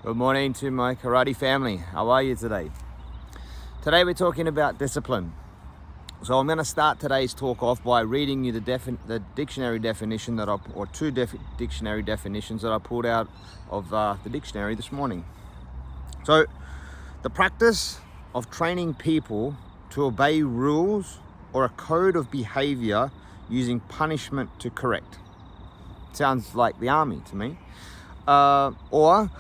Good morning to my karate family. How are you today? Today we're talking about discipline. So I'm going to start today's talk off by reading you the dictionary definition or two dictionary definitions that I pulled out of the dictionary this morning. So, the practice of training people to obey rules or a code of behavior using punishment to correct. Sounds like the army to me. Or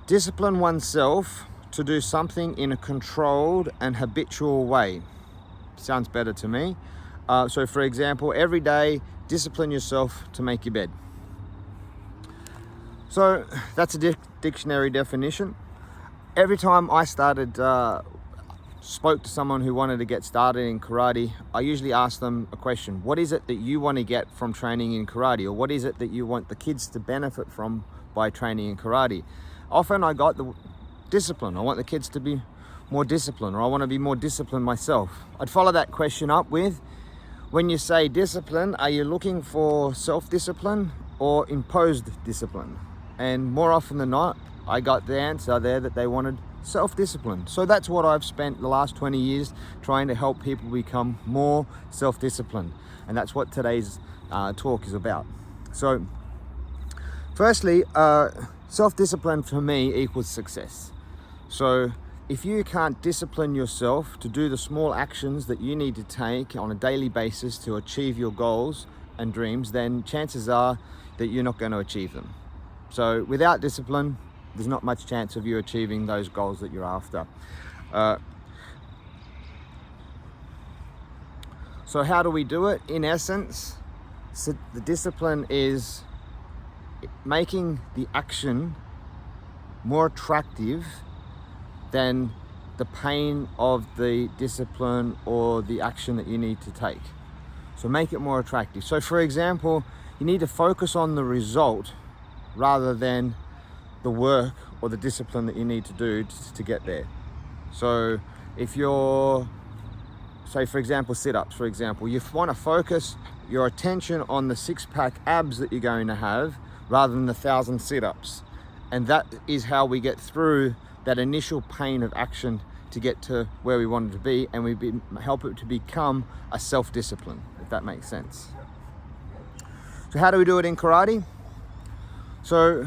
discipline oneself to do something in a controlled and habitual way. Sounds better to me. So for example, every day, discipline yourself to make your bed. So that's a dictionary definition. Every time I spoke to someone who wanted to get started in karate, I usually ask them a question. What is it that you want to get from training in karate? Or what is it that you want the kids to benefit from by training in karate? Often I got the discipline. I want the kids to be more disciplined, or I want to be more disciplined myself. I'd follow that question up with, when you say discipline, are you looking for self-discipline or imposed discipline? And more often than not, I got the answer there that they wanted self-discipline. So that's what I've spent the last 20 years trying to help people become more self-disciplined. And that's what today's talk is about. So firstly, self-discipline for me equals success. So if you can't discipline yourself to do the small actions that you need to take on a daily basis to achieve your goals and dreams, then chances are that you're not going to achieve them. So without discipline, there's not much chance of you achieving those goals that you're after. So how do we do it? In essence, the discipline is making the action more attractive than the pain of the discipline or the action that you need to take. So make it more attractive. So for example, you need to focus on the result rather than the work or the discipline that you need to do to get there. So if you're, say for example, sit-ups, for example, you want to focus your attention on the six-pack abs that you're going to have rather than the 1,000 sit-ups. And that is how we get through that initial pain of action to get to where we wanted to be, and we help it to become a self-discipline, if that makes sense. So how do we do it in karate? So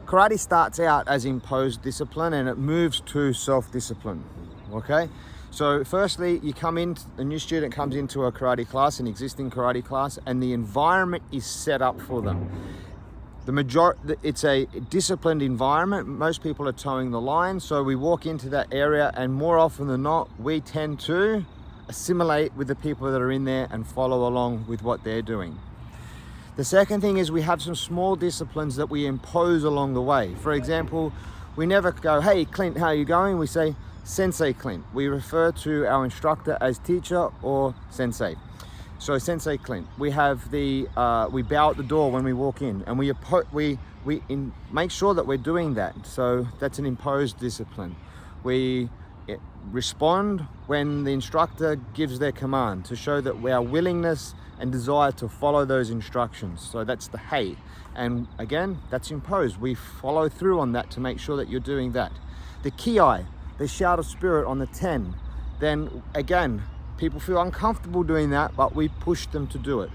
karate starts out as imposed discipline and it moves to self-discipline, okay? So firstly, a new student comes into a karate class, an existing karate class, and the environment is set up for them. It's a disciplined environment. Most people are towing the line, so we walk into that area and more often than not, we tend to assimilate with the people that are in there and follow along with what they're doing. The second thing is we have some small disciplines that we impose along the way. For example, we never go, hey Clint, how are you going? We say, Sensei Clint. We refer to our instructor as teacher or sensei. So Sensei Clint, we have we bow at the door when we walk in, and we make sure that we're doing that. So that's an imposed discipline. We respond when the instructor gives their command to show that our willingness and desire to follow those instructions. So that's the hey. And again, that's imposed. We follow through on that to make sure that you're doing that. The ki, the shout of spirit on the 10, then again, people feel uncomfortable doing that, but we push them to do it.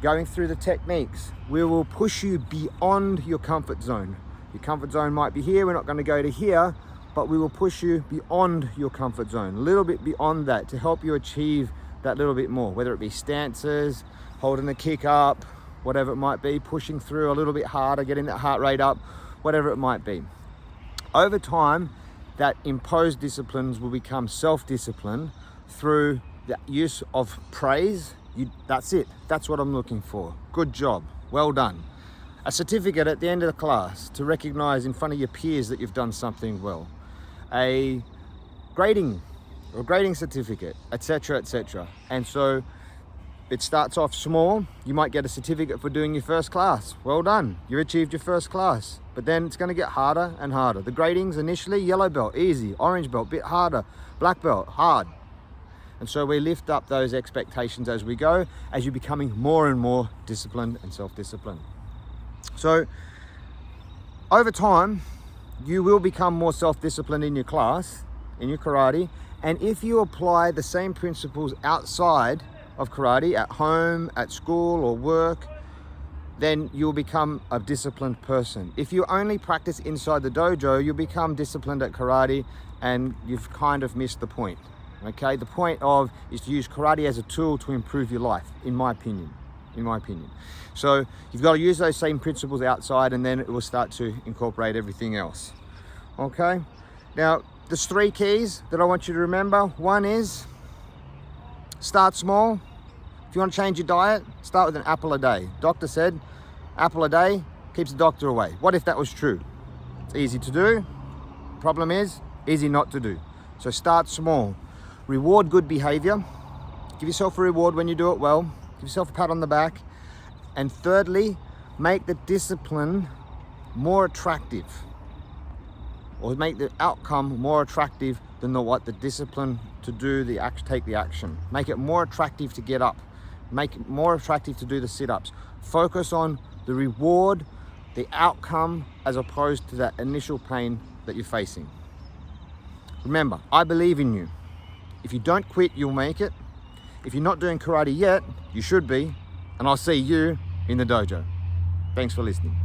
Going through the techniques, we will push you beyond your comfort zone. Your comfort zone might be here, we're not going to go to here, but we will push you beyond your comfort zone, a little bit beyond that to help you achieve that little bit more, whether it be stances, holding the kick up, whatever it might be, pushing through a little bit harder, getting that heart rate up, whatever it might be. Over time, that imposed disciplines will become self-discipline through the use of praise. That's it. That's what I'm looking for. Good job. Well done. A certificate at the end of the class to recognize in front of your peers that you've done something well. A grading certificate, etc., etc. And so it starts off small. You might get a certificate for doing your first class. Well done. You achieved your first class. But then it's going to get harder and harder. The gradings initially, yellow belt, easy. Orange belt, bit harder. Black belt, hard. And so we lift up those expectations as we go, as you're becoming more and more disciplined and self-disciplined. So over time, you will become more self-disciplined in your class, in your karate. And if you apply the same principles outside of karate, at home, at school or work, then you'll become a disciplined person. If you only practice inside the dojo, you'll become disciplined at karate, and you've kind of missed the point. Okay, the point is to use karate as a tool to improve your life, in my opinion. So you've got to use those same principles outside, and then it will start to incorporate everything else. Okay, now there's 3 keys that I want you to remember. One is start small. If you want to change your diet, start with an apple a day. Doctor said apple a day keeps the doctor away. What if that was true? It's easy to do. Problem is easy not to do. So start small. Reward good behavior. Give yourself a reward when you do it well. Give yourself a pat on the back. And thirdly, make the discipline more attractive, or make the outcome more attractive than the discipline to do take the action. Make it more attractive to get up. Make it more attractive to do the sit-ups. Focus on the reward, the outcome, as opposed to that initial pain that you're facing. Remember, I believe in you. If you don't quit, you'll make it. If you're not doing karate yet, you should be. And I'll see you in the dojo. Thanks for listening.